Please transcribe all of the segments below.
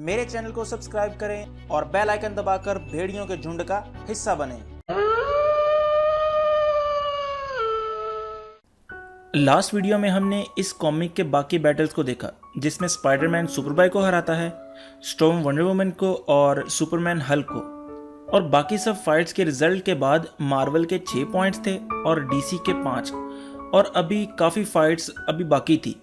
मेरे चैनल को सब्सक्राइब करें और बेल आइकन दबाकर भेड़ियों के झुंड का हिस्सा बनें। लास्ट वीडियो में हमने इस कॉमिक के बाकी बैटल्स को देखा, जिसमें स्पाइडरमैन सुपरबॉय को हराता है, स्टॉर्म वंडर वुमन को और सुपरमैन हल्क को। और बाकी सब फाइट्स के रिजल्ट के बाद मार्वल के 6 पॉइंट्स थे और डीसी के 5। और अभी काफ़ी फाइट्स अभी बाकी थी,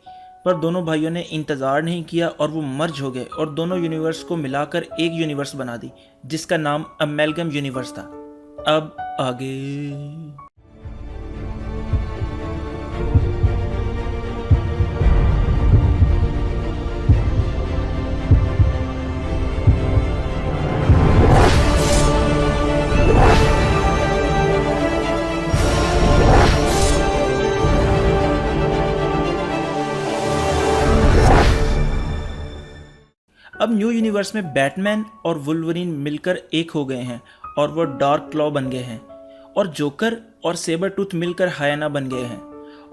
पर दोनों भाइयों ने इंतज़ार नहीं किया और वो मर्ज हो गए और दोनों यूनिवर्स को मिलाकर एक यूनिवर्स बना दी, जिसका नाम अमेलगम यूनिवर्स था। अब आगे अब न्यू यूनिवर्स में बैटमैन और वुल्वरीन मिलकर एक हो गए हैं और वो डार्क क्लॉ बन गए हैं, और जोकर और सेबर टूथ मिलकर हायना बन गए हैं,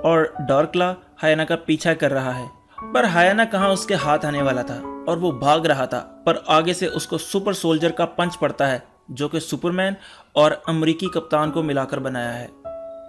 और डार्क क्लॉ हायना का पीछा कर रहा है। पर हायना कहाँ उसके हाथ आने वाला था और वो भाग रहा था, पर आगे से उसको सुपर सोल्जर का पंच पड़ता है, जो कि सुपरमैन और अमरीकी कप्तान को मिलाकर बनाया है।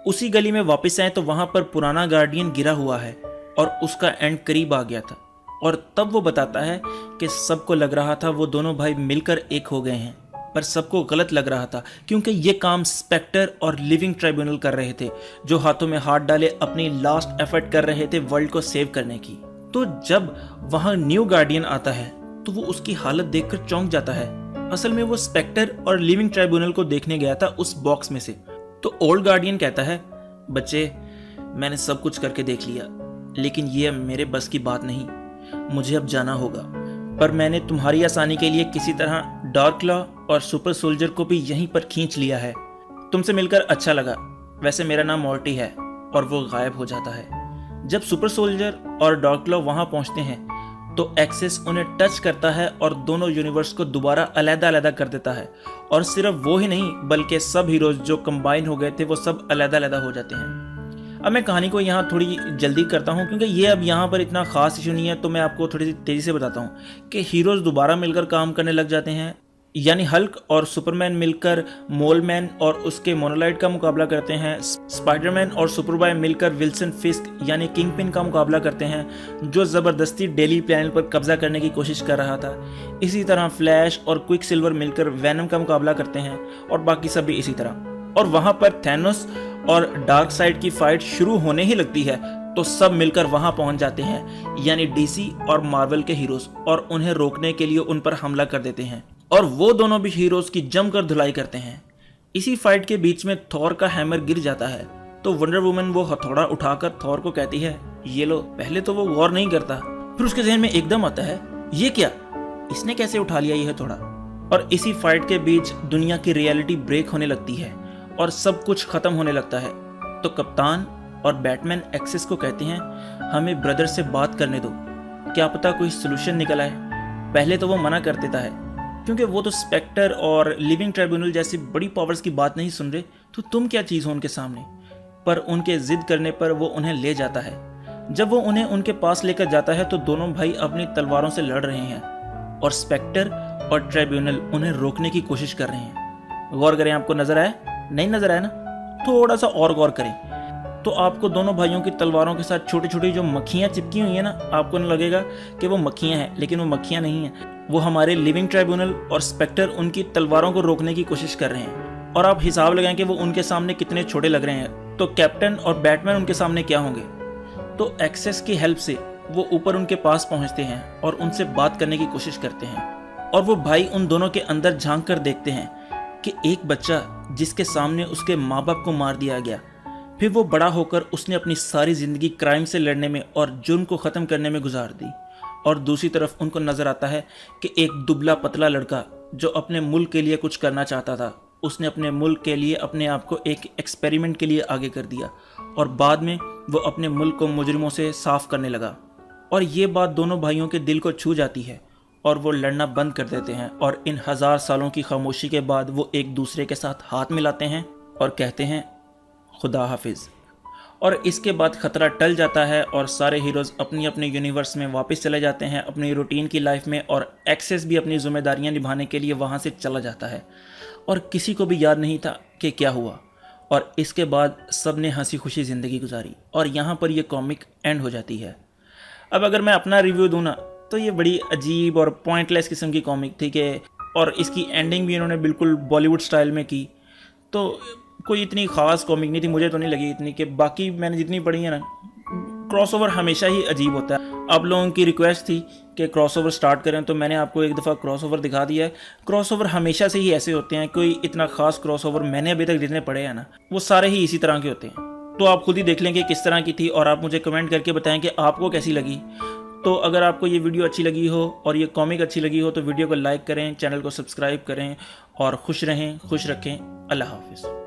उसी गली में वापस आए तो वहां पर पुराना गार्डियन गिरा हुआ है और उसका एंड करीब आ गया था। और तब वो बताता है कि सबको लग रहा था वो दोनों भाई मिलकर एक हो गए हैं, पर सबको गलत लग रहा था, क्योंकि ये काम स्पेक्टर और लिविंग ट्राइब्यूनल कर रहे थे, जो हाथों में हाथ डाले अपनी लास्ट एफर्ट कर रहे थे वर्ल्ड को सेव करने की। तो जब वहां न्यू गार्डियन आता है तो वो उसकी हालत देखकर चौंक जाता है। असल में वो स्पेक्टर और लिविंग ट्राइब्यूनल को देखने गया था उस बॉक्स में से। तो ओल्ड गार्डियन कहता है, बच्चे, मैंने सब कुछ करके देख लिया, लेकिन ये अब मेरे बस की बात नहीं, मुझे अब जाना होगा। पर मैंने तुम्हारी आसानी के लिए किसी तरह डार्क क्लॉ और सुपर सोल्जर को भी यहीं पर खींच लिया है। तुमसे मिलकर अच्छा लगा, वैसे मेरा नाम मॉर्टी है। और वो गायब हो जाता है। जब सुपर सोल्जर और डार्क क्लॉ वहां पहुंचते हैं तो एक्सेस उन्हें टच करता है और दोनों यूनिवर्स को दोबारा अलग-अलग कर देता है। और सिर्फ वो ही नहीं, बल्कि सब हीरोज जो कंबाइन हो गए थे वो सब अलग-अलग हो जाते हैं। अब मैं कहानी को यहाँ थोड़ी जल्दी करता हूँ, क्योंकि ये अब यहाँ पर इतना खास इशू नहीं है, तो मैं आपको थोड़ी सी तेज़ी से बताता हूँ कि हीरोज़ दोबारा मिलकर काम करने लग जाते हैं। यानी हल्क और सुपरमैन मिलकर मोलमैन और उसके मोनोलाइट का मुकाबला करते हैं। स्पाइडरमैन और सुपरबॉय मिलकर विल्सन फिस्क यानी किंगपिन का मुकाबला करते हैं, जो ज़बरदस्ती डेली प्लैनेट पर कब्जा करने की कोशिश कर रहा था। इसी तरह फ्लैश और क्विक सिल्वर मिलकर वैनम का मुकाबला करते हैं, और बाकी सब भी इसी तरह। और वहाँ पर थैनोस और डार्क साइड की फाइट शुरू होने ही लगती है तो सब मिलकर वहां पहुंच जाते हैं, यानी डीसी और मार्वल के हीरोज, और उन्हें रोकने के लिए उन पर हमला कर देते हैं। और वो दोनों भी हीरोज की जमकर धुलाई करते हैं। इसी फाइट के बीच में थॉर का हैमर गिर जाता है, तो वंडर वुमन वो हथौड़ा उठाकर थॉर को कहती है, ये लो। पहले तो वो गौर नहीं करता, फिर उसके जहन में एकदम आता है, ये क्या, इसने कैसे उठा लिया ये हथौड़ा। और इसी फाइट के बीच दुनिया की रियलिटी ब्रेक होने लगती है और सब कुछ खत्म होने लगता है। तो कप्तान और बैटमैन एक्सेस को कहते हैं, हमें ब्रदर से बात करने दो, क्या पता कोई सोल्यूशन निकल आए। पहले तो वो मना कर देता है, क्योंकि वो तो स्पेक्टर और लिविंग ट्राइब्यूनल जैसी बड़ी पावर्स की बात नहीं सुन रहे, तो तुम क्या चीज़ हो उनके सामने। पर उनके जिद करने पर वो उन्हें ले जाता है। जब वो उन्हें उनके पास लेकर जाता है तो दोनों भाई अपनी तलवारों से लड़ रहे हैं, और स्पेक्टर और ट्राइब्यूनल उन्हें रोकने की कोशिश कर रहे हैं। गौर करें, आपको नजर आया? नहीं नजर आया ना? थोड़ा सा और गौर करें तो आपको दोनों भाइयों की तलवारों के साथ छोटी छोटी जो मक्खियां चिपकी हुई है ना, आपको नहीं लगेगा कि वो मक्खियां हैं, लेकिन वो मक्खियां नहीं हैं। वो हमारे लिविंग ट्राइब्यूनल और स्पेक्टर उनकी तलवारों को रोकने की कोशिश कर रहे हैं। और आप हिसाब लगाएं कि वो उनके सामने कितने छोटे लग रहे हैं, तो कैप्टन और बैटमैन उनके सामने क्या होंगे। तो एक्सेस की हेल्प से वो ऊपर उनके पास पहुंचते हैं और उनसे बात करने की कोशिश करते हैं। और वो भाई उन दोनों के अंदर झांक कर देखते हैं कि एक बच्चा जिसके सामने उसके माँ बाप को मार दिया गया, फिर वो बड़ा होकर उसने अपनी सारी ज़िंदगी क्राइम से लड़ने में और जुर्म को ख़त्म करने में गुजार दी। और दूसरी तरफ उनको नज़र आता है कि एक दुबला पतला लड़का जो अपने मुल्क के लिए कुछ करना चाहता था, उसने अपने मुल्क के लिए अपने आप को एक एक्सपेरिमेंट के लिए आगे कर दिया, और बाद में वो अपने मुल्क को मुजरिमों से साफ़ करने लगा। और ये बात दोनों भाइयों के दिल को छू जाती है और वो लड़ना बंद कर देते हैं। और इन 1000 सालों की खामोशी के बाद वो एक दूसरे के साथ हाथ मिलाते हैं और कहते हैं, खुदा हाफिज़। और इसके बाद ख़तरा टल जाता है और सारे हीरोज़ अपनी अपने यूनिवर्स में वापस चले जाते हैं अपनी रूटीन की लाइफ में, और एक्सेस भी अपनी ज़िम्मेदारियां निभाने के लिए वहाँ से चला जाता है और किसी को भी याद नहीं था कि क्या हुआ। और इसके बाद सब ने हंसी खुशी ज़िंदगी गुजारी और यहाँ पर यह कॉमिक एंड हो जाती है। अब अगर मैं अपना रिव्यू दूँ ना, तो ये बड़ी अजीब और पॉइंटलेस किस्म की कॉमिक थी कि, और इसकी एंडिंग भी इन्होंने बिल्कुल बॉलीवुड स्टाइल में की। तो कोई इतनी ख़ास कॉमिक नहीं थी, मुझे तो नहीं लगी इतनी, कि बाकी मैंने जितनी पढ़ी है ना, क्रॉसओवर हमेशा ही अजीब होता है। आप लोगों की रिक्वेस्ट थी कि क्रॉसओवर स्टार्ट करें, तो मैंने आपको एक दफ़ा क्रॉसओवर दिखा दिया है। क्रॉसओवर हमेशा से ही ऐसे होते हैं, कोई इतना ख़ास क्रॉसओवर मैंने अभी तक जितने पढ़े हैं ना, वो सारे ही इसी तरह के होते हैं। तो आप खुद ही देख लें कि किस तरह की थी, और आप मुझे कमेंट करके बताएं कि आपको कैसी लगी। तो अगर आपको ये वीडियो अच्छी लगी हो और ये कॉमिक अच्छी लगी हो तो वीडियो को लाइक करें, चैनल को सब्सक्राइब करें और खुश रहें, खुश रखें। अल्लाह हाफिज़।